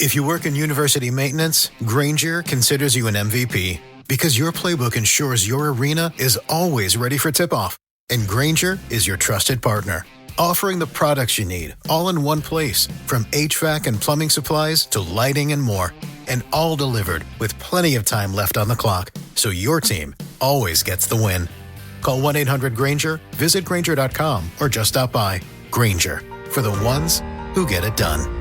If you work in university maintenance, Granger considers you an MVP because your playbook ensures your arena is always ready for tip-off. And Granger is your trusted partner, offering the products you need all in one place, from HVAC and plumbing supplies to lighting and more. And all delivered with plenty of time left on the clock, so your team always gets the win. Call 1-800-GRANGER, visit Granger.com, or just stop by. Granger, for the ones who get it done.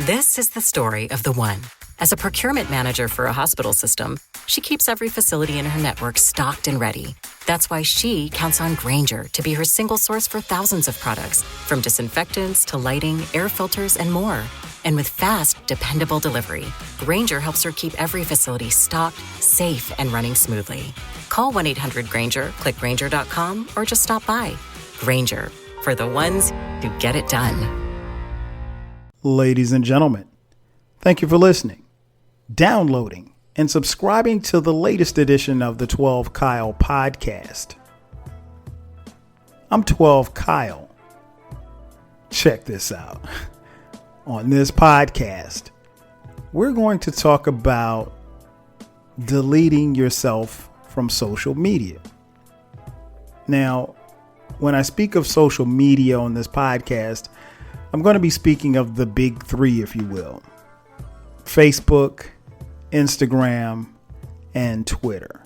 This is the story of the one. As a procurement manager for a hospital system, she keeps every facility in her network stocked and ready. That's why she counts on Granger to be her single source for thousands of products, from disinfectants to lighting, air filters, and more. And with fast, dependable delivery, Granger helps her keep every facility stocked, safe, and running smoothly. Call 1-800-GRANGER, click Granger.com, or just stop by. Granger, for the ones who get it done. Ladies and gentlemen, thank you for listening, downloading, and subscribing to the latest edition of the 12 Kyle podcast. I'm 12 Kyle. Check this out. On this podcast, we're going to talk about deleting yourself from social media. Now, when I speak of social media on this podcast, I'm going to be speaking of the big three, if you will: Facebook, Instagram, and Twitter.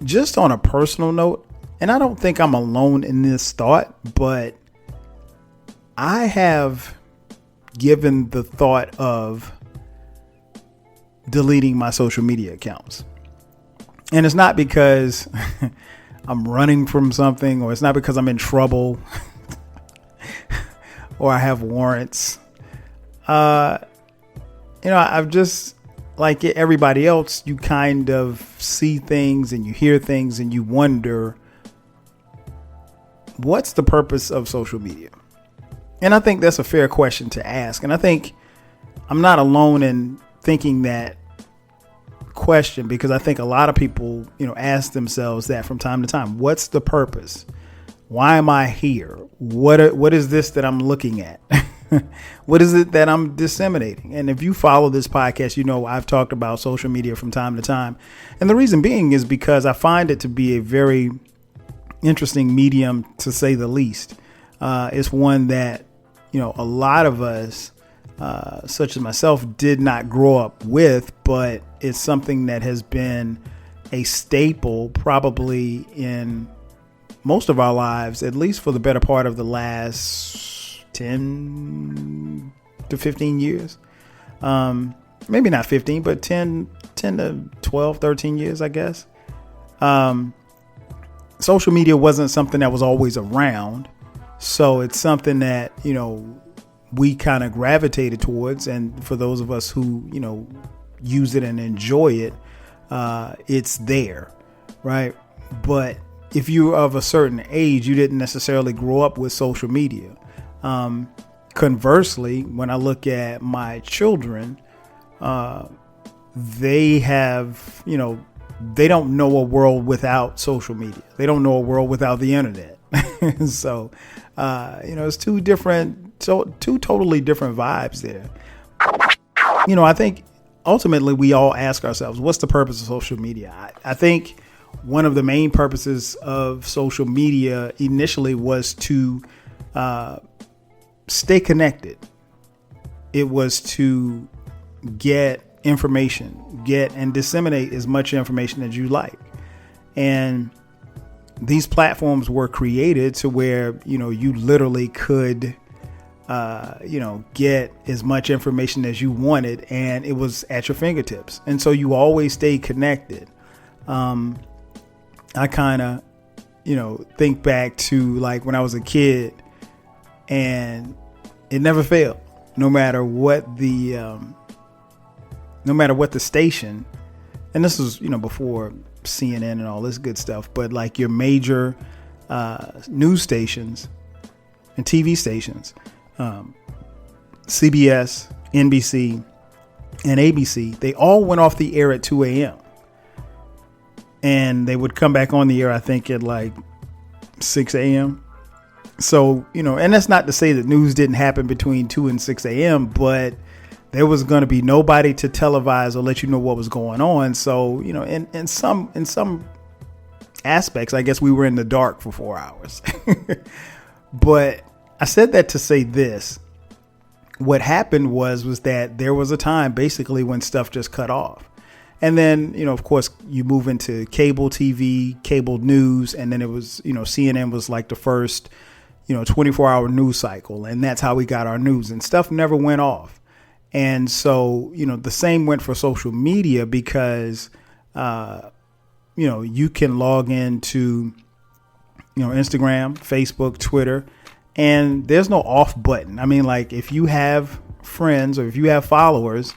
Just on a personal note, and I don't think I'm alone in this thought, but I have given the thought of deleting my social media accounts. And it's not because I'm running from something, or it's not because I'm in trouble or I have warrants. I've just, like everybody else, you kind of see things and you hear things and you wonder, what's the purpose of social media? And I think that's a fair question to ask. And I think I'm not alone in thinking that question, because I think a lot of people, ask themselves that from time to time. What's the purpose? Why am I here? What is this that I'm looking at? What is it that I'm disseminating? And if you follow this podcast, I've talked about social media from time to time. And the reason being is because I find it to be a very interesting medium, to say the least. It's one that, a lot of us, such as myself, did not grow up with, but it's something that has been a staple probably in most of our lives, at least for the better part of the last 10 to 15 years. Maybe not 15, but 10 to 12, 13 years, I guess. Social media wasn't something that was always around. So it's something that, we kind of gravitated towards. And for those of us who, use it and enjoy it, it's there. Right. But if you're of a certain age, you didn't necessarily grow up with social media. Conversely, when I look at my children, they have, they don't know a world without social media. They don't know a world without the internet. So, it's two totally different vibes there. I think ultimately we all ask ourselves, what's the purpose of social media? I think one of the main purposes of social media initially was to stay connected. It was to get information, get and disseminate as much information as you like. And these platforms were created to where, you literally could, get as much information as you wanted, and it was at your fingertips. And so you always stay connected. I kind of, think back to like when I was a kid, and it never failed, no matter what the station. And this was, before CNN and all this good stuff, but like your major news stations and TV stations, CBS, NBC, and ABC, they all went off the air at 2 a.m. And they would come back on the air, I think, at like 6 a.m. So, and that's not to say that news didn't happen between 2 and 6 a.m., but there was going to be nobody to televise or let you know what was going on. So, in some aspects, I guess we were in the dark for 4 hours. But I said that to say this. What happened was that there was a time basically when stuff just cut off. And then, of course, you move into cable TV, cable news. And then it was, CNN was like the first, 24-hour news cycle. And that's how we got our news, and stuff never went off. And so, the same went for social media because, you can log into, Instagram, Facebook, Twitter, and there's no off button. I mean, like if you have friends or if you have followers,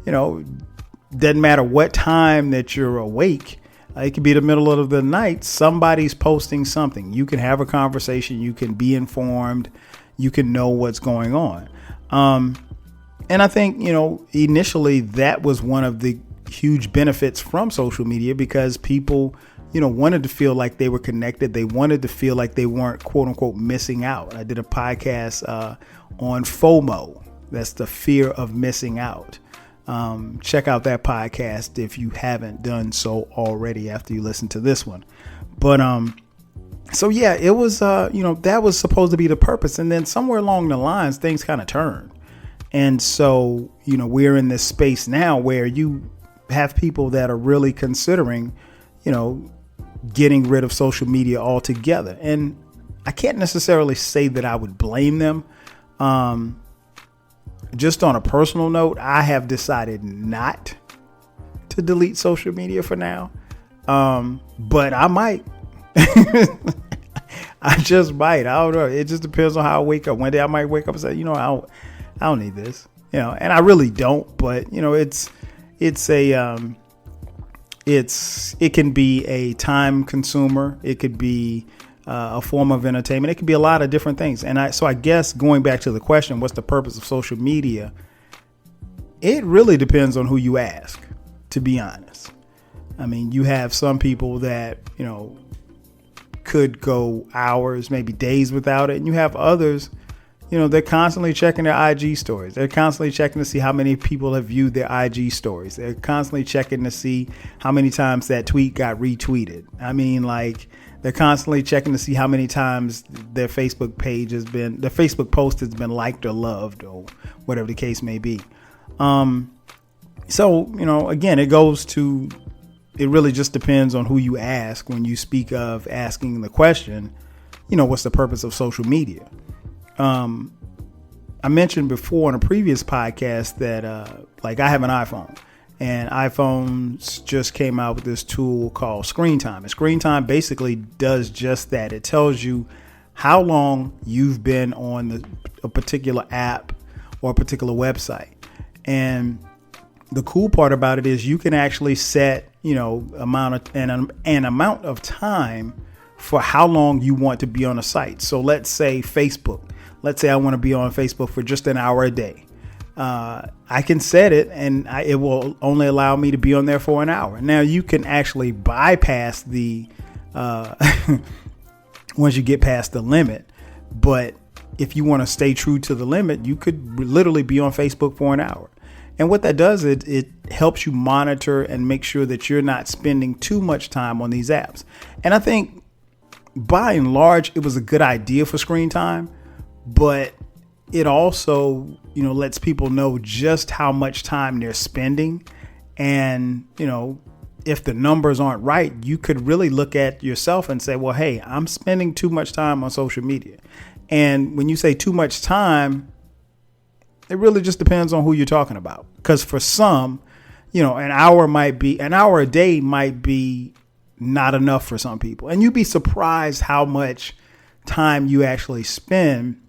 doesn't matter what time that you're awake. It could be the middle of the night. Somebody's posting something. You can have a conversation. You can be informed. You can know what's going on. And I think, initially that was one of the huge benefits from social media because people, wanted to feel like they were connected. They wanted to feel like they weren't, quote unquote, missing out. I did a podcast on FOMO. That's the fear of missing out. Check out that podcast if you haven't done so already after you listen to this one. But so, yeah, it was, that was supposed to be the purpose. And then somewhere along the lines, things kind of turned. And so, we're in this space now where you have people that are really considering, getting rid of social media altogether. And I can't necessarily say that I would blame them. Just on a personal note, I have decided not to delete social media for now. But I might. I just might. I don't know. It just depends on how I wake up. One day I might wake up and say, I don't need this, and I really don't. But, it can be a time consumer. It could be a form of entertainment. It could be a lot of different things. And I guess going back to the question, what's the purpose of social media? It really depends on who you ask, to be honest. I mean, you have some people that, could go hours, maybe days without it. And you have others, they're constantly checking their IG stories. They're constantly checking to see how many people have viewed their IG stories. They're constantly checking to see how many times that tweet got retweeted. I mean, like, they're constantly checking to see how many times their Facebook post has been liked or loved or whatever the case may be. So, again, it really just depends on who you ask when you speak of asking the question, what's the purpose of social media? I mentioned before in a previous podcast that, I have an iPhone, and iPhones just came out with this tool called Screen Time. And Screen Time basically does just that. It tells you how long you've been on a particular app or a particular website. And the cool part about it is you can actually set, an amount of time for how long you want to be on a site. So let's say Facebook. Let's say I want to be on Facebook for just an hour a day. I can set it, and it will only allow me to be on there for an hour. Now, you can actually bypass the once you get past the limit. But if you want to stay true to the limit, you could literally be on Facebook for an hour. And what that does, it helps you monitor and make sure that you're not spending too much time on these apps. And I think by and large, it was a good idea for Screen Time, but it also, lets people know just how much time they're spending. And, if the numbers aren't right, you could really look at yourself and say, well, hey, I'm spending too much time on social media. And when you say too much time, it really just depends on who you're talking about. Because for some, an hour a day might be not enough for some people. And you'd be surprised how much time you actually spend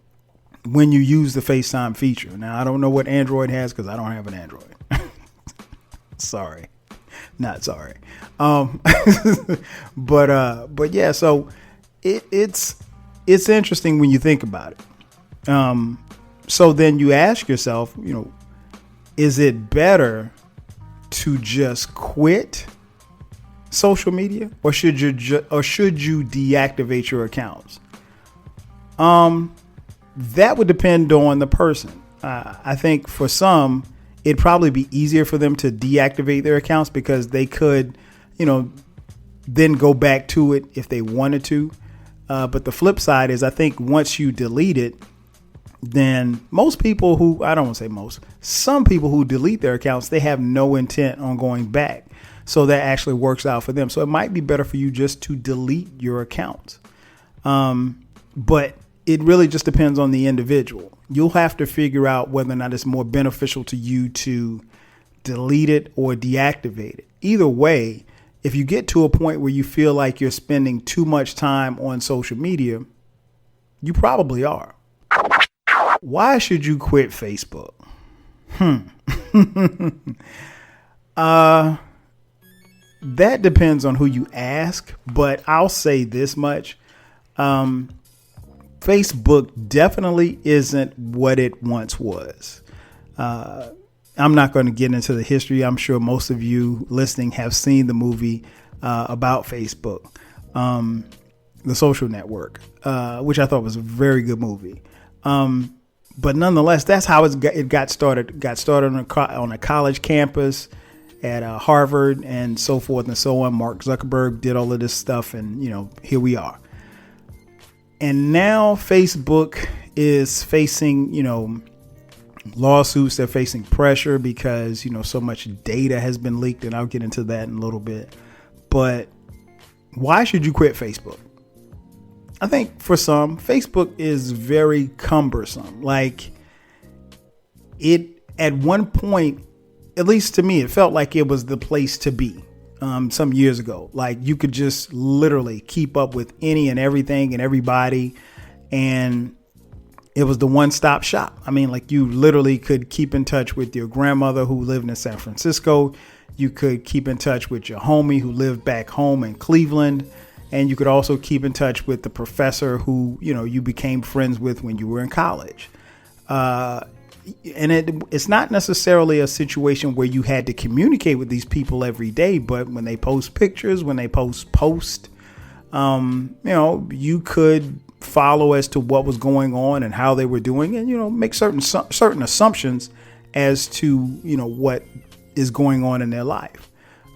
when you use the FaceTime feature. Now, I don't know what Android has because I don't have an Android. Sorry. Not sorry. But yeah, so it's interesting when you think about it. So then you ask yourself, is it better to just quit social media, or should you deactivate your accounts? That would depend on the person. I think for some, it'd probably be easier for them to deactivate their accounts because they could, then go back to it if they wanted to. But the flip side is I think once you delete it, then most people who, I don't want to say most, some people who delete their accounts, they have no intent on going back. So that actually works out for them. So it might be better for you just to delete your account. But it really just depends on the individual. You'll have to figure out whether or not it's more beneficial to you to delete it or deactivate it. Either way, if you get to a point where you feel like you're spending too much time on social media, you probably are. Why should you quit Facebook? That depends on who you ask, but I'll say this much. Facebook definitely isn't what it once was. I'm not going to get into the history. I'm sure most of you listening have seen the movie about Facebook, The Social Network, which I thought was a very good movie. But nonetheless, that's how it got started. Got started on a college campus at Harvard and so forth and so on. Mark Zuckerberg did all of this stuff, and here we are. And now Facebook is facing, lawsuits. They're facing pressure because, so much data has been leaked, and I'll get into that in a little bit. But why should you quit Facebook? I think for some, Facebook is very cumbersome. Like it, at one point, at least to me, it felt like it was the place to be. Some years ago, like you could just literally keep up with any and everything and everybody. And it was the one-stop shop. I mean, like you literally could keep in touch with your grandmother who lived in San Francisco. You could keep in touch with your homie who lived back home in Cleveland. And you could also keep in touch with the professor who, you became friends with when you were in college. And it's not necessarily a situation where you had to communicate with these people every day, but when they post pictures, when they post, you could follow as to what was going on and how they were doing, and make certain assumptions as to what is going on in their life.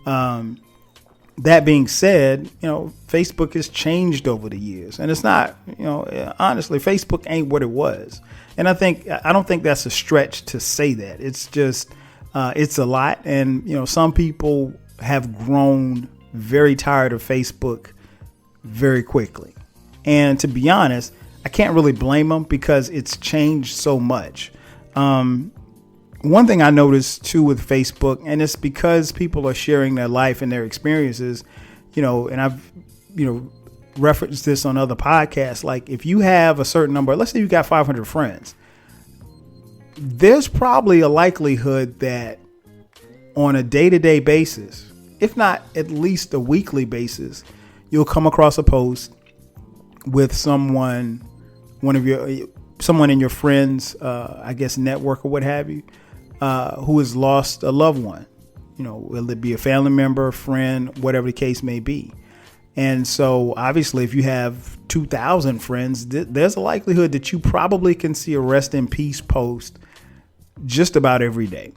That being said, Facebook has changed over the years, and it's not, honestly, Facebook ain't what it was. And I don't think that's a stretch to say that. It's just, it's a lot. And, some people have grown very tired of Facebook very quickly. And to be honest, I can't really blame them because it's changed so much. One thing I noticed too with Facebook, and it's because people are sharing their life and their experiences, and I've, referenced this on other podcasts. Like if you have a certain number, let's say you got 500 friends, there's probably a likelihood that on a day-to-day basis, if not at least a weekly basis, you'll come across a post with someone in your friends, network or what have you, who has lost a loved one, will it be a family member, a friend, whatever the case may be. And so obviously, if you have 2,000 friends, there's a likelihood that you probably can see a rest in peace post just about every day.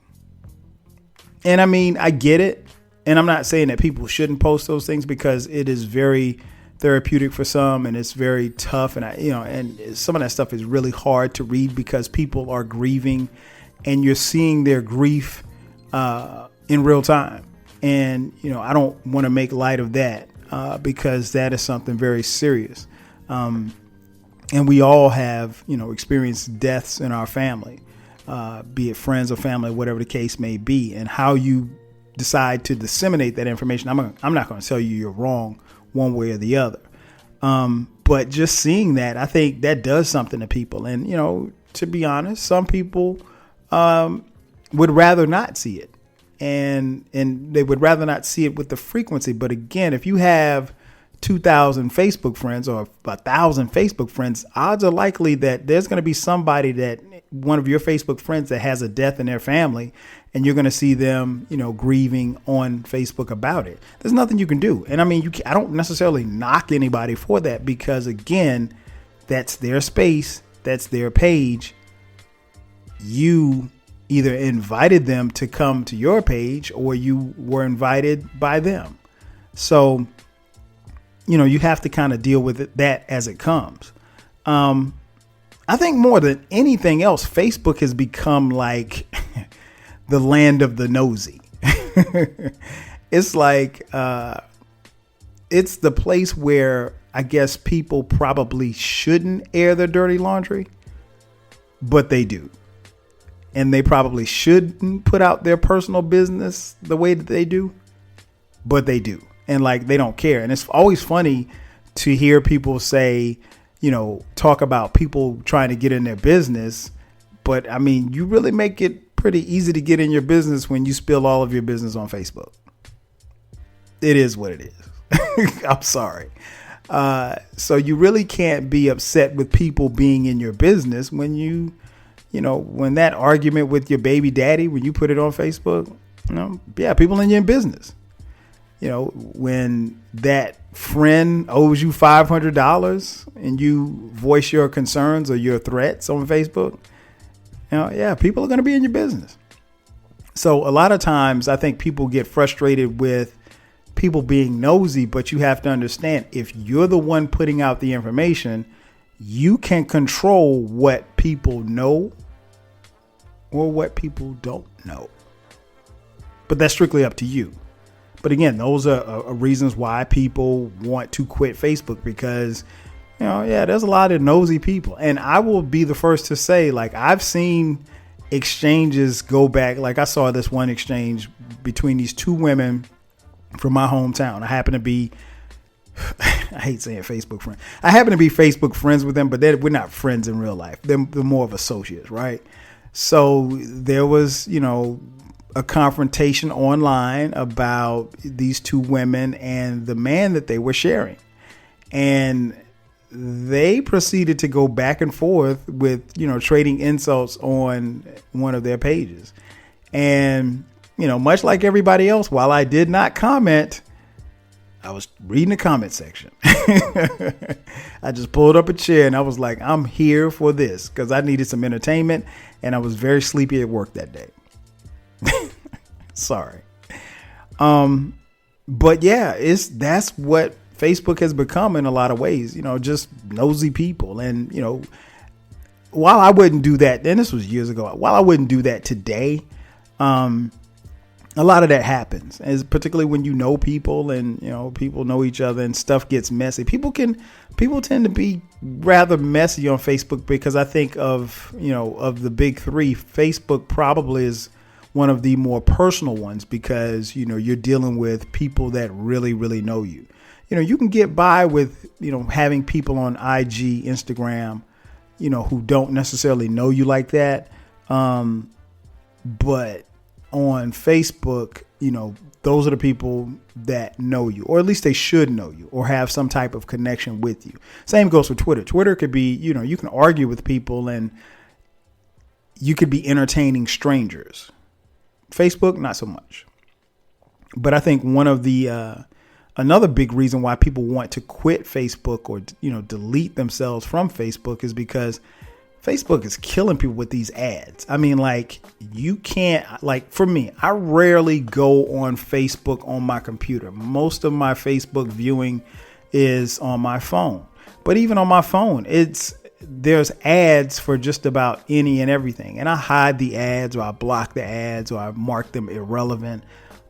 And I mean, I get it. And I'm not saying that people shouldn't post those things because it is very therapeutic for some and it's very tough. And, and some of that stuff is really hard to read because people are grieving and you're seeing their grief in real time. And, I don't want to make light of that. Because that is something very serious. And we all have, experienced deaths in our family, be it friends or family, whatever the case may be. And how you decide to disseminate that information, I'm not going to tell you you're wrong one way or the other. But just seeing that, I think that does something to people. And, to be honest, some people would rather not see it. And they would rather not see it with the frequency. But again, if you have 2,000 Facebook friends or 1,000 Facebook friends, odds are likely that there's going to be somebody that one of your Facebook friends that has a death in their family, and you're going to see them, grieving on Facebook about it. There's nothing you can do. And I mean, I don't necessarily knock anybody for that because, again, that's their space, that's their page. You either invited them to come to your page or you were invited by them. So, you have to kind of deal with that as it comes. I think more than anything else, Facebook has become like the land of the nosy. It's like, it's the place where I guess people probably shouldn't air their dirty laundry, but they do. And they probably shouldn't put out their personal business the way that they do, but they do. And like, they don't care. And it's always funny to hear people say, talk about people trying to get in their business. But I mean, you really make it pretty easy to get in your business when you spill all of your business on Facebook. It is what it is. I'm sorry. So you really can't be upset with people being in your business when when that argument with your baby daddy, when you put it on Facebook, people in your business. When that friend owes you $500 and you voice your concerns or your threats on Facebook, people are going to be in your business. So a lot of times I think people get frustrated with people being nosy, but you have to understand, if you're the one putting out the information, you can control what people know or what people don't know. But that's strictly up to you. But again, those are reasons why people want to quit Facebook, because, there's a lot of nosy people. And I will be the first to say, like, I've seen exchanges go back. Like, I saw this one exchange between these two women from my hometown. I happen to be, I hate saying Facebook friend. I happen to be Facebook friends with them, but we're not friends in real life. They're more of associates, right? So there was, a confrontation online about these two women and the man that they were sharing. And they proceeded to go back and forth with, trading insults on one of their pages. And, much like everybody else, while I did not comment, I was reading the comment section. I just pulled up a chair and I was like, I'm here for this, because I needed some entertainment and I was very sleepy at work that day. Sorry. But yeah, that's what Facebook has become in a lot of ways, just nosy people. And, while I wouldn't do that, and this was years ago, while I wouldn't do that today, a lot of that happens, as particularly when people and, people know each other and stuff gets messy. People tend to be rather messy on Facebook, because I think of the big three, Facebook probably is one of the more personal ones, because, you're dealing with people that really, really know you. You can get by with, having people on IG, Instagram, who don't necessarily know you like that. But on Facebook, those are the people that know you, or at least they should know you or have some type of connection with you. Same goes for Twitter. Twitter could be, you can argue with people and you could be entertaining strangers. Facebook, not so much. But I think one of the another big reason why people want to quit Facebook or, delete themselves from Facebook is because Facebook is killing people with these ads. I mean, like, you can't, like, for me, I rarely go on Facebook on my computer. Most of my Facebook viewing is on my phone. But even on my phone, there's ads for just about any and everything. And I hide the ads, or I block the ads, or I mark them irrelevant.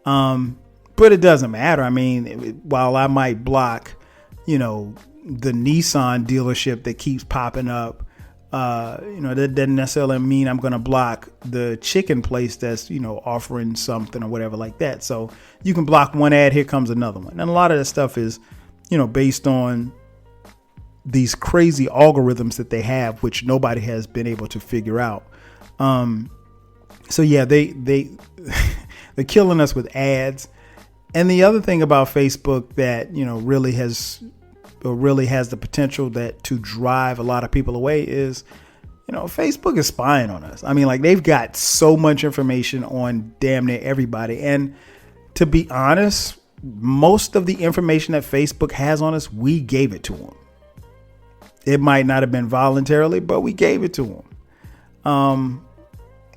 But it doesn't matter. I mean, while I might block, the Nissan dealership that keeps popping up, that doesn't necessarily mean I'm going to block the chicken place that's, offering something or whatever like that. So you can block one ad, here comes another one. And a lot of that stuff is, based on these crazy algorithms that they have, which nobody has been able to figure out. So yeah, they're killing us with ads. And the other thing about Facebook that, really has the potential to drive a lot of people away is, Facebook is spying on us. I mean, like, they've got so much information on damn near everybody. And to be honest, most of the information that Facebook has on us, we gave it to them. It might not have been voluntarily, but we gave it to them.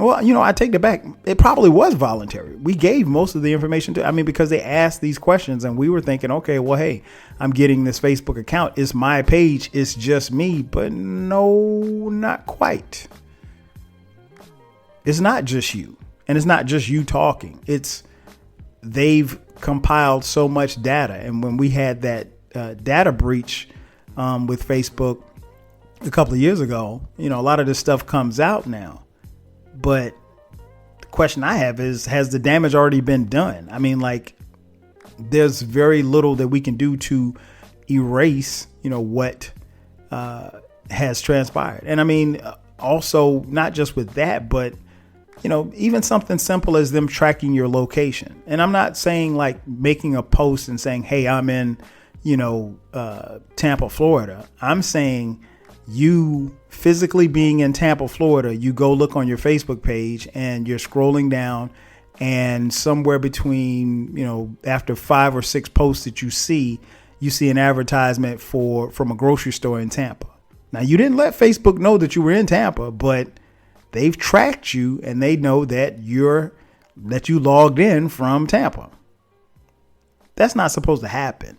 Well, I take it back. It probably was voluntary. We gave most of the information because they asked these questions and we were thinking, okay, well, hey, I'm getting this Facebook account. It's my page. It's just me. But no, not quite. It's not just you. And it's not just you talking. They've compiled so much data. And when we had that data breach with Facebook a couple of years ago, a lot of this stuff comes out now. But the question I have is, has the damage already been done? There's very little that we can do to erase, what has transpired. And also not just with that, but, even something simple as them tracking your location. And I'm not saying like making a post and saying, hey, I'm in, Tampa, Florida. I'm saying you physically being in Tampa, Florida, you go look on your Facebook page and you're scrolling down, and somewhere between, after 5 or 6 posts that you see an advertisement from a grocery store in Tampa. Now, you didn't let Facebook know that you were in Tampa, but they've tracked you and they know that you logged in from Tampa. That's not supposed to happen.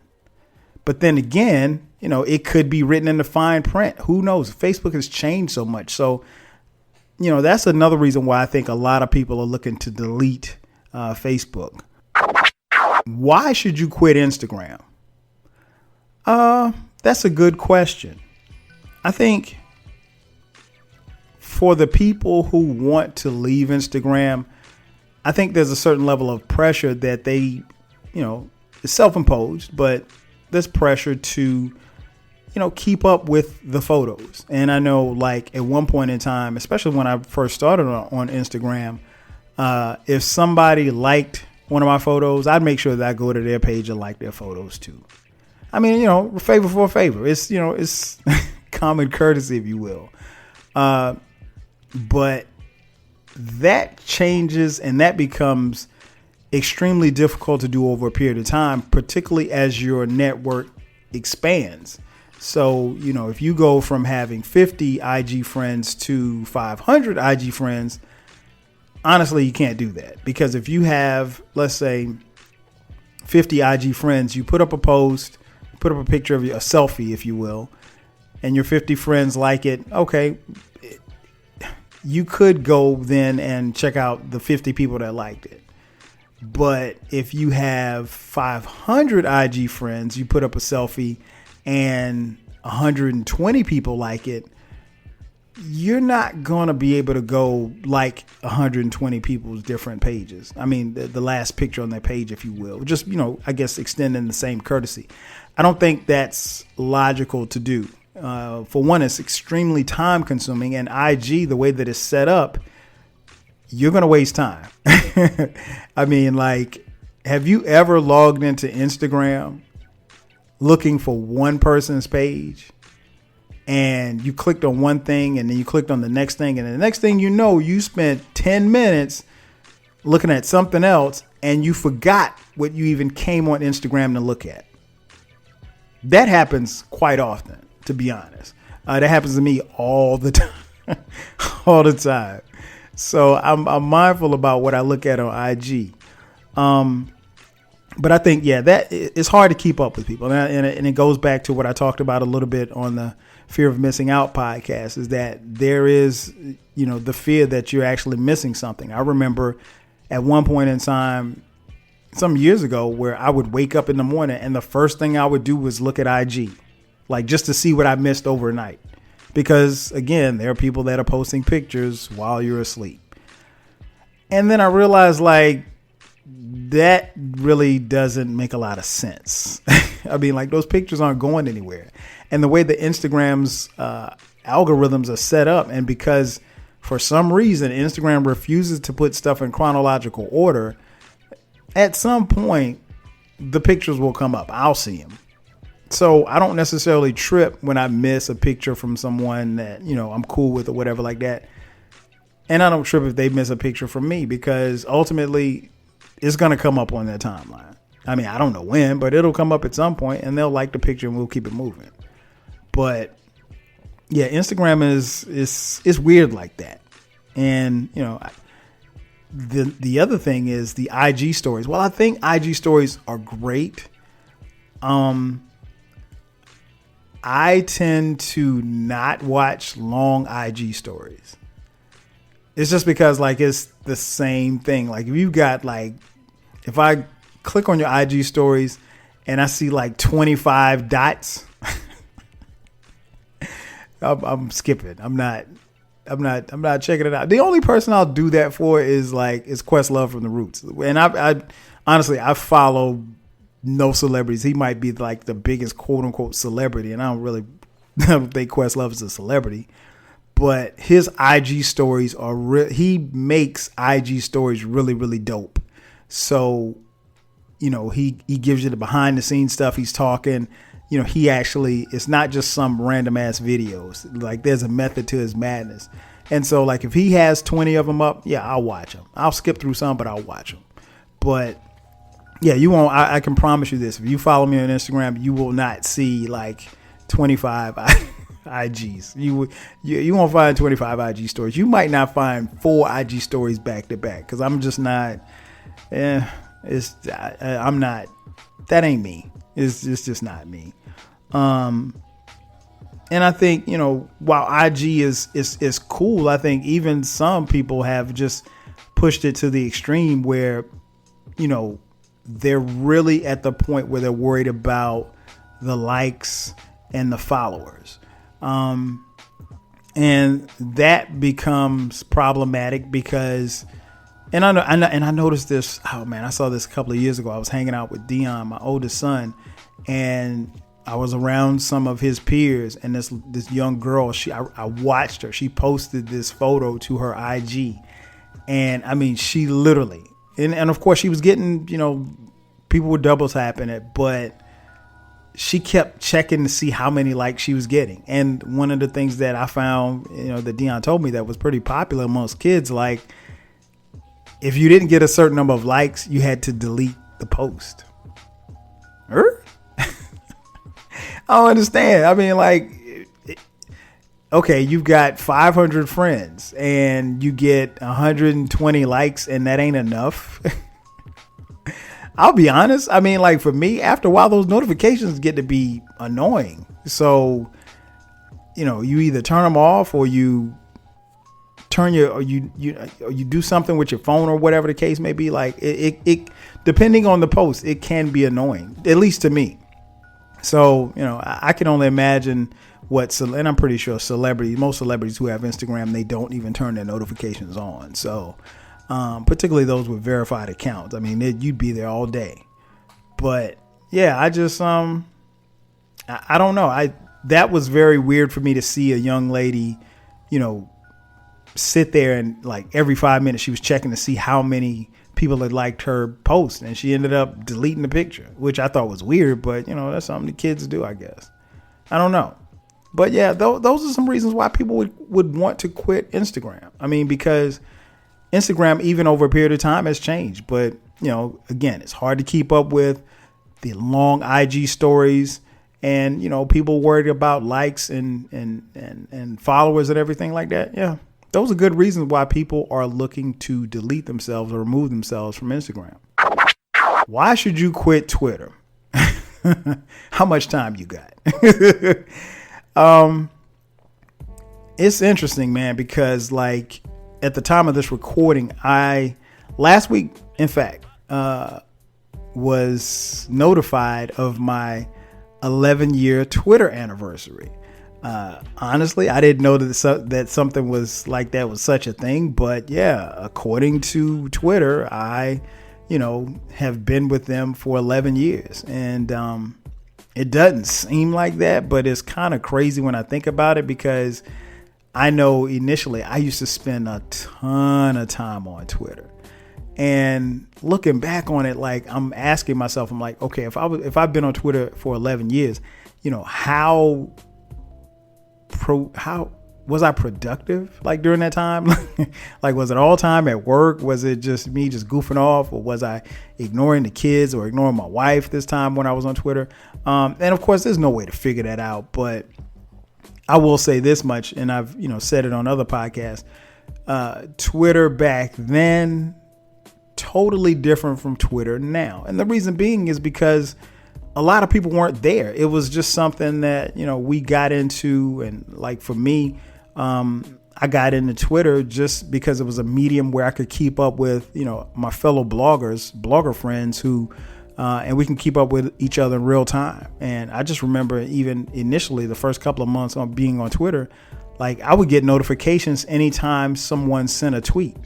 But then again, it could be written in the fine print. Who knows? Facebook has changed so much. So, that's another reason why I think a lot of people are looking to delete Facebook. Why should you quit Instagram? That's a good question. I think for the people who want to leave Instagram, I think there's a certain level of pressure that they, it's self-imposed, but there's pressure to, keep up with the photos. And I know, like, at one point in time, especially when I first started on Instagram, if somebody liked one of my photos, I'd make sure that I go to their page and like their photos too. Favor for a favor. It's common courtesy, if you will. But that changes and that becomes extremely difficult to do over a period of time, particularly as your network expands. So, if you go from having 50 IG friends to 500 IG friends, honestly, you can't do that, because if you have, let's say, 50 IG friends, you put up a post, put up a picture of a selfie, if you will, and your 50 friends like it. Okay. You could go then and check out the 50 people that liked it. But if you have 500 IG friends, you put up a selfie and 120 people like it, you're not going to be able to go like 120 people's different pages. The last picture on their page, if you will, just, I guess extending the same courtesy. I don't think that's logical to do. For one, it's extremely time consuming, and IG, the way that it's set up, you're going to waste time. Have you ever logged into Instagram looking for one person's page and you clicked on one thing and then you clicked on the next thing, and the next thing you know, you spent 10 minutes looking at something else and you forgot what you even came on Instagram to look at? That happens quite often, to be honest. That happens to me all the time, all the time. So I'm mindful about what I look at on IG. But I think, that it's hard to keep up with people. And it goes back to what I talked about a little bit on the Fear of Missing Out podcast, is that there is, the fear that you're actually missing something. I remember at one point in time, some years ago, where I would wake up in the morning and the first thing I would do was look at IG, like just to see what I missed overnight. Because again, there are people that are posting pictures while you're asleep. And then I realized, like, that really doesn't make a lot of sense. Those pictures aren't going anywhere. And the way the Instagram's algorithms are set up, and because for some reason Instagram refuses to put stuff in chronological order, at some point the pictures will come up. I'll see them. So I don't necessarily trip when I miss a picture from someone that, I'm cool with or whatever like that. And I don't trip if they miss a picture from me, because ultimately it's going to come up on their timeline. I don't know when, but it'll come up at some point and they'll like the picture and we'll keep it moving. But yeah, Instagram is weird like that. And, you know, the other thing is the IG stories. Well, I think IG stories are great. I tend to not watch long IG stories. It's just because like it's the same thing. Like if you got like, if I click on your IG stories and I see like 25 dots, I'm skipping. I'm not checking it out. The only person I'll do that for is Questlove from the Roots. And I honestly, I follow no celebrities. He might be like the biggest quote unquote celebrity. And I don't think Questlove is a celebrity, but his IG stories are he makes IG stories really, really dope. So, you know, he gives you the behind the scenes stuff. He's talking, you know, he actually, it's not just some random ass videos. Like there's a method to his madness. And so like if he has 20 of them up, yeah, I'll watch them. I'll skip through some, but I'll watch them. But yeah, you won't, I can promise you this. If you follow me on Instagram, you will not see like 25 IGs. You won't find 25 IG stories. You might not find 4 IG stories back to back. Cause I'm just not, I'm not, that ain't me. It's just not me. And I think, you know, while IG is cool, I think even some people have just pushed it to the extreme where, you know, they're really at the point where they're worried about the likes and the followers. And that becomes problematic because, and I noticed this, oh man, I saw this a couple of years ago. I was hanging out with Dion, my oldest son, and I was around some of his peers, and this young girl, I watched her. She posted this photo to her IG, and I mean, she literally, and of course she was getting, you know, people were double tapping it, but she kept checking to see how many likes she was getting. And one of the things that I found, you know, that Dion told me that was pretty popular amongst kids, like if you didn't get a certain number of likes, you had to delete the post. I don't understand. I mean, like, okay, you've got 500 friends and you get 120 likes and that ain't enough. I'll be honest. I mean, like for me, after a while, those notifications get to be annoying. So, you know, you either turn them off or you turn or you do something with your phone or whatever the case may be. Like it depending on the post, it can be annoying, at least to me. So, you know, I can only imagine and I'm pretty sure most celebrities who have Instagram, they don't even turn their notifications on. So, particularly those with verified accounts. I mean, you'd be there all day. But yeah, I just, I don't know. That was very weird for me to see a young lady, you know, sit there and like every 5 minutes she was checking to see how many people had liked her post, and she ended up deleting the picture, which I thought was weird, but you know, that's something the kids do, I guess. I don't know. But yeah, those are some reasons why people would want to quit Instagram. I mean, because Instagram, even over a period of time, has changed. But, you know, again, it's hard to keep up with the long IG stories and, you know, people worried about likes and followers and everything like that. Yeah. Those are good reasons why people are looking to delete themselves or remove themselves from Instagram. Why should you quit Twitter? How much time you got? It's interesting, man, because like at the time of this recording, last week, in fact, was notified of my 11-year Twitter anniversary. Honestly, I didn't know that something was like that was such a thing. But yeah, according to Twitter, I, you know, have been with them for 11 years. And it doesn't seem like that, but it's kind of crazy when I think about it, because I know initially I used to spend a ton of time on Twitter. And looking back on it, like I'm asking myself, I'm like, okay, if I've been on Twitter for 11 years, you know, how was I productive like during that time? Like, was it all time at work? Was it just me just goofing off, or was I ignoring the kids or ignoring my wife this time when I was on Twitter? And of course, there's no way to figure that out, but I will say this much, and I've, said it on other podcasts. Twitter back then, totally different from Twitter now. And the reason being is because a lot of people weren't there. It was just something that, we got into. And like for me, I got into Twitter just because it was a medium where I could keep up with, my fellow blogger friends who, and we can keep up with each other in real time. And I just remember even initially the first couple of months on being on Twitter, like I would get notifications anytime someone sent a tweet,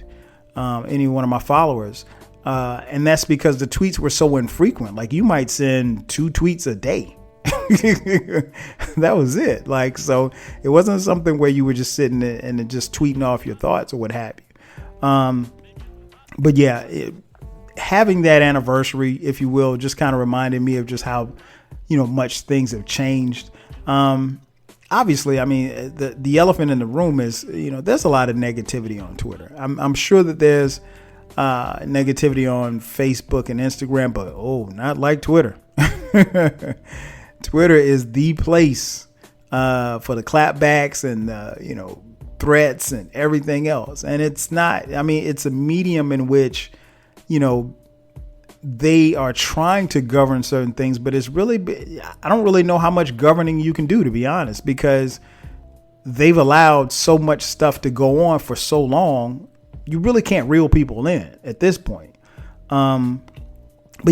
any one of my followers. And that's because the tweets were so infrequent. Like you might send 2 tweets a day. That was it. Like, so it wasn't something where you were just sitting and just tweeting off your thoughts or what have you. But yeah, having that anniversary, if you will, just kind of reminded me of just how, much things have changed. Obviously, I mean, the elephant in the room is, there's a lot of negativity on Twitter. I'm sure that there's negativity on Facebook and Instagram, but not like Twitter. Twitter is the place for the clapbacks and threats and everything else. And it's not. I mean, it's a medium in which they are trying to govern certain things, but it's really, I don't really know how much governing you can do, to be honest, because they've allowed so much stuff to go on for so long. You really can't reel people in at this point. But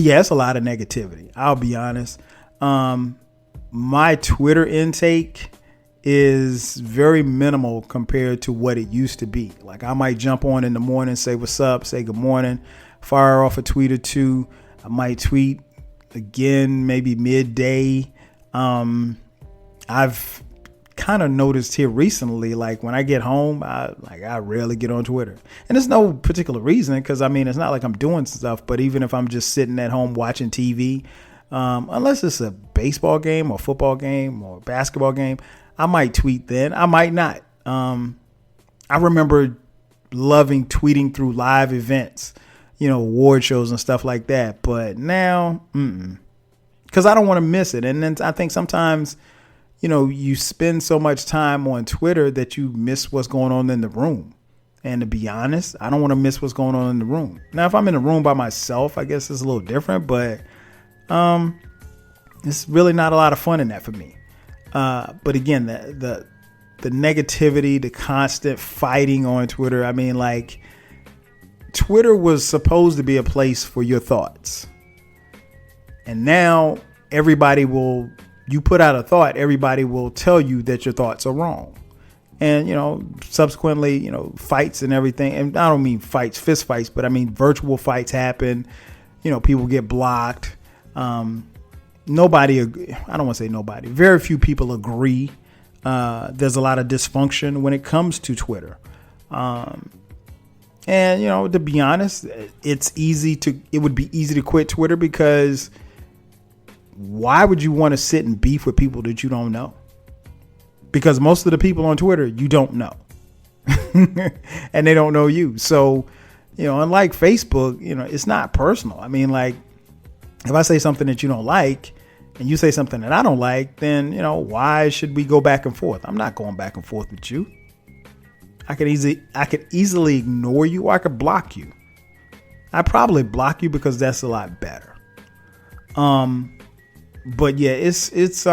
yeah, it's a lot of negativity. I'll be honest. My Twitter intake is very minimal compared to what it used to be. Like I might jump on in the morning, say what's up, say good morning, fire off a tweet or two. I might tweet again, maybe midday. I've kind of noticed here recently, like when I get home, I rarely get on Twitter, and there's no particular reason, because I mean, it's not like I'm doing stuff, but even if I'm just sitting at home watching TV, unless it's a baseball game or football game or basketball game, I might tweet then. I might not. I remember loving tweeting through live events, award shows and stuff like that. But now, because I don't want to miss it. And then I think sometimes, you spend so much time on Twitter that you miss what's going on in the room. And to be honest, I don't want to miss what's going on in the room. Now, if I'm in a room by myself, I guess it's a little different, but it's really not a lot of fun in that for me. But again, the negativity, the constant fighting on Twitter. I mean, like, Twitter was supposed to be a place for your thoughts. And now you put out a thought, everybody will tell you that your thoughts are wrong. And, subsequently, fights and everything. And I don't mean fights, fist fights, but I mean virtual fights happen. People get blocked. I don't want to say nobody. Very few people agree. There's a lot of dysfunction when it comes to Twitter. And, to be honest, it would be easy to quit Twitter, because why would you want to sit and beef with people that you don't know? Because most of the people on Twitter, you don't know. And they don't know you. So, unlike Facebook, it's not personal. I mean, like, if I say something that you don't like and you say something that I don't like, then, why should we go back and forth? I'm not going back and forth with you. I could easily ignore you, or I could block you. I'd probably block you because that's a lot better. But yeah, it's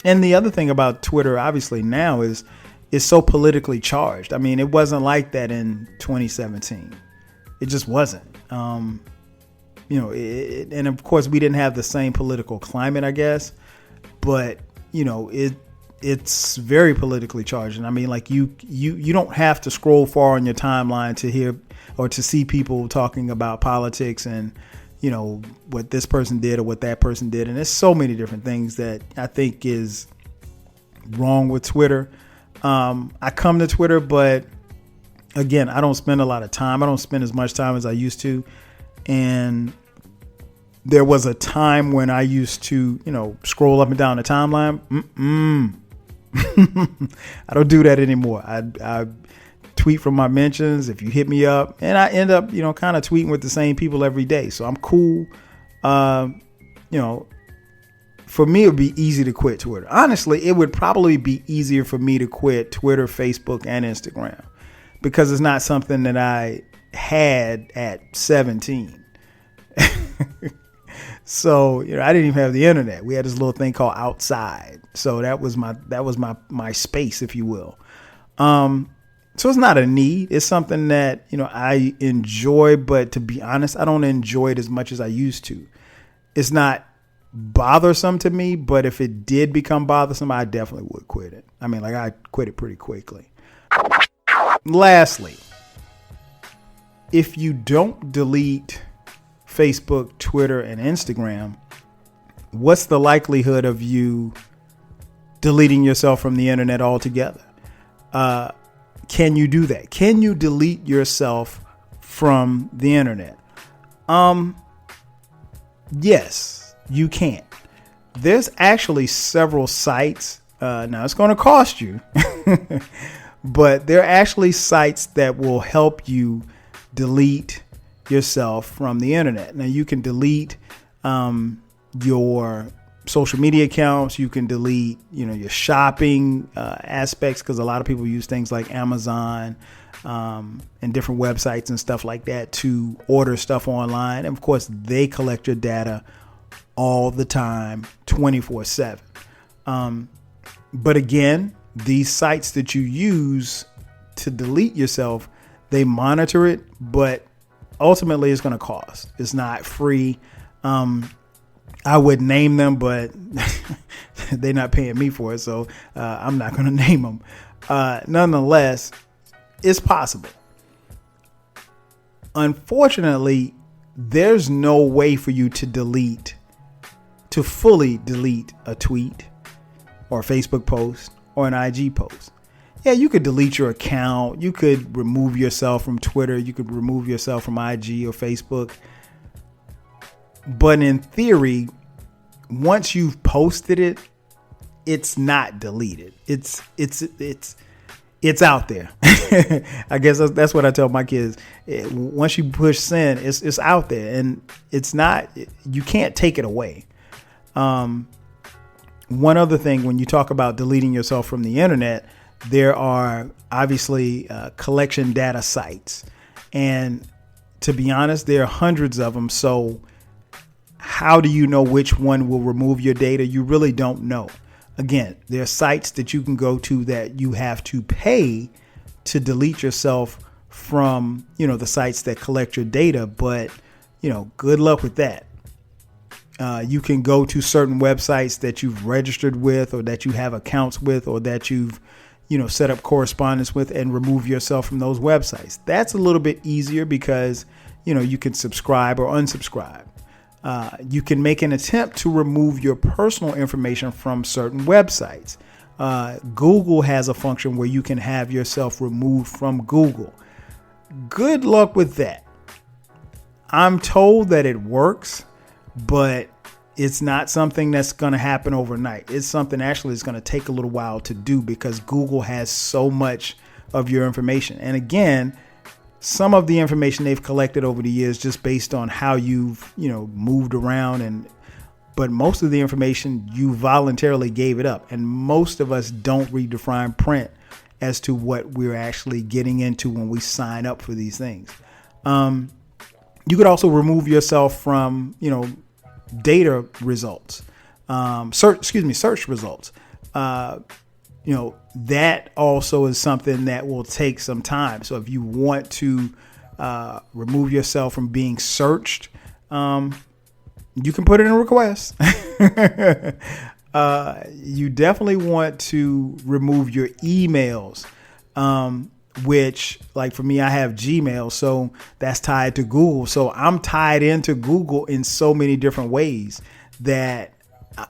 and the other thing about Twitter, obviously now, is it's so politically charged. I mean, it wasn't like that in 2017. It just wasn't. And of course we didn't have the same political climate, I guess, but it's very politically charged. And I mean, like you don't have to scroll far on your timeline to hear or to see people talking about politics and, what this person did or what that person did. And there's so many different things that I think is wrong with Twitter. I come to Twitter, but again, I don't spend a lot of time. I don't spend as much time as I used to. And there was a time when I used to, scroll up and down the timeline. I don't do that anymore. I tweet from my mentions if you hit me up, and I end up, kind of tweeting with the same people every day. So I'm cool. for me, it would be easy to quit Twitter. Honestly, it would probably be easier for me to quit Twitter, Facebook, and Instagram because it's not something that I had at 17. So, I didn't even have the internet. We had this little thing called Outside. So that was my space, if you will. So it's not a need. It's something that, I enjoy, but to be honest, I don't enjoy it as much as I used to. It's not bothersome to me, but if it did become bothersome, I definitely would quit it. I quit it pretty quickly. Lastly, if you don't delete Facebook, Twitter, and Instagram, what's the likelihood of you deleting yourself from the internet altogether? Can you do that? Can you delete yourself from the internet? Yes, you can. There's actually several sites. Now it's going to cost you, but there are actually sites that will help you delete yourself from the internet. Now you can delete your social media accounts. You can delete, your shopping aspects, because a lot of people use things like Amazon and different websites and stuff like that to order stuff online. And of course, they collect your data all the time, 24/7. But again, these sites that you use to delete yourself, they monitor it, but ultimately it's going to cost. It's not free. I would name them, but they're not paying me for it. So I'm not going to name them. Nonetheless, it's possible. Unfortunately, there's no way for you to fully delete a tweet or a Facebook post or an IG post. Yeah, you could delete your account. You could remove yourself from Twitter. You could remove yourself from IG or Facebook. But in theory, once you've posted it, it's not deleted. It's out there. I guess that's what I tell my kids. Once you push send, it's out there, and it's not. You can't take it away. One other thing, when you talk about deleting yourself from the internet, there are obviously collection data sites, and to be honest, there are hundreds of them. So how do you know which one will remove your data? You really don't know. Again, there are sites that you can go to that you have to pay to delete yourself from, the sites that collect your data. But, good luck with that. You can go to certain websites that you've registered with, or that you have accounts with, or that you've, set up correspondence with, and remove yourself from those websites. That's a little bit easier because, you can subscribe or unsubscribe. You can make an attempt to remove your personal information from certain websites. Google has a function where you can have yourself removed from Google. Good luck with that. I'm told that it works, but it's not something that's going to happen overnight. It's something actually that's going to take a little while to do because Google has so much of your information. And again, some of the information they've collected over the years just based on how you've, moved around, but most of the information you voluntarily gave it up. And most of us don't read the fine print as to what we're actually getting into when we sign up for these things. You could also remove yourself from, data results, search results. That also is something that will take some time. So if you want to remove yourself from being searched, you can put it in a request. You definitely want to remove your emails, which, like for me, I have Gmail, so that's tied to Google. So I'm tied into Google in so many different ways that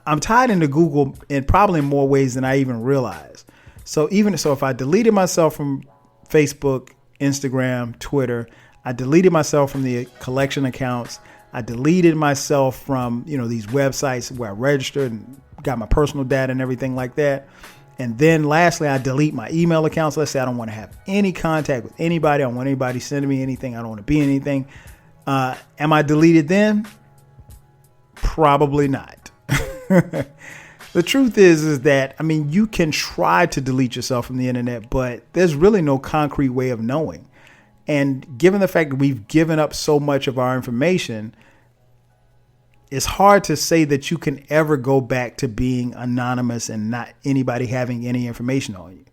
I'm tied into Google in probably more ways than I even realize. So if I deleted myself from Facebook, Instagram, Twitter, I deleted myself from the collection accounts, I deleted myself from, these websites where I registered and got my personal data and everything like that. And then lastly, I delete my email accounts. Let's say I don't want to have any contact with anybody. I don't want anybody sending me anything. I don't want to be anything. Am I deleted then? Probably not. The truth is that, I mean, you can try to delete yourself from the internet, but there's really no concrete way of knowing. And given the fact that we've given up so much of our information, it's hard to say that you can ever go back to being anonymous and not anybody having any information on you.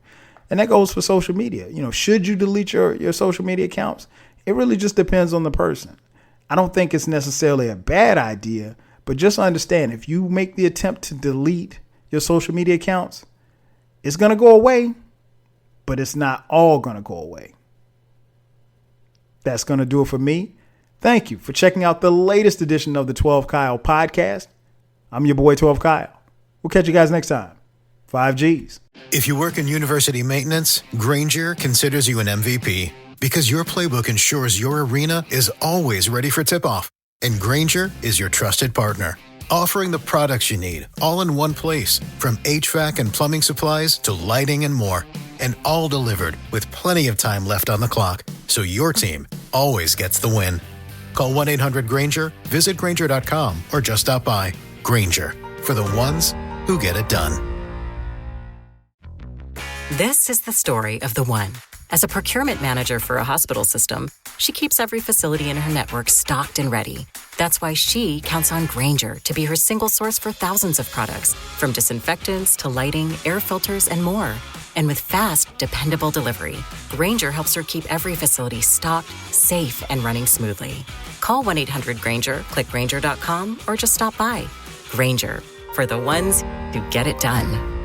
And that goes for social media. You know, should you delete your social media accounts? It really just depends on the person. I don't think it's necessarily a bad idea, but just understand, if you make the attempt to delete your social media accounts, it's going to go away, but it's not all going to go away. That's going to do it for me. Thank you for checking out the latest edition of the 12 Kyle podcast. I'm your boy 12 Kyle. We'll catch you guys next time. 5Gs. If you work in university maintenance, Grainger considers you an MVP because your playbook ensures your arena is always ready for tip-off. And Grainger is your trusted partner, offering the products you need all in one place, from HVAC and plumbing supplies to lighting and more. And all delivered with plenty of time left on the clock, so your team always gets the win. Call 1-800-GRAINGER, visit Grainger.com, or just stop by. Grainger, for the ones who get it done. This is the story of the one. As a procurement manager for a hospital system, she keeps every facility in her network stocked and ready. That's why she counts on Grainger to be her single source for thousands of products, from disinfectants to lighting, air filters, and more. And with fast, dependable delivery, Grainger helps her keep every facility stocked, safe, and running smoothly. Call 1-800-GRAINGER, click Grainger.com, or just stop by. Grainger, for the ones who get it done.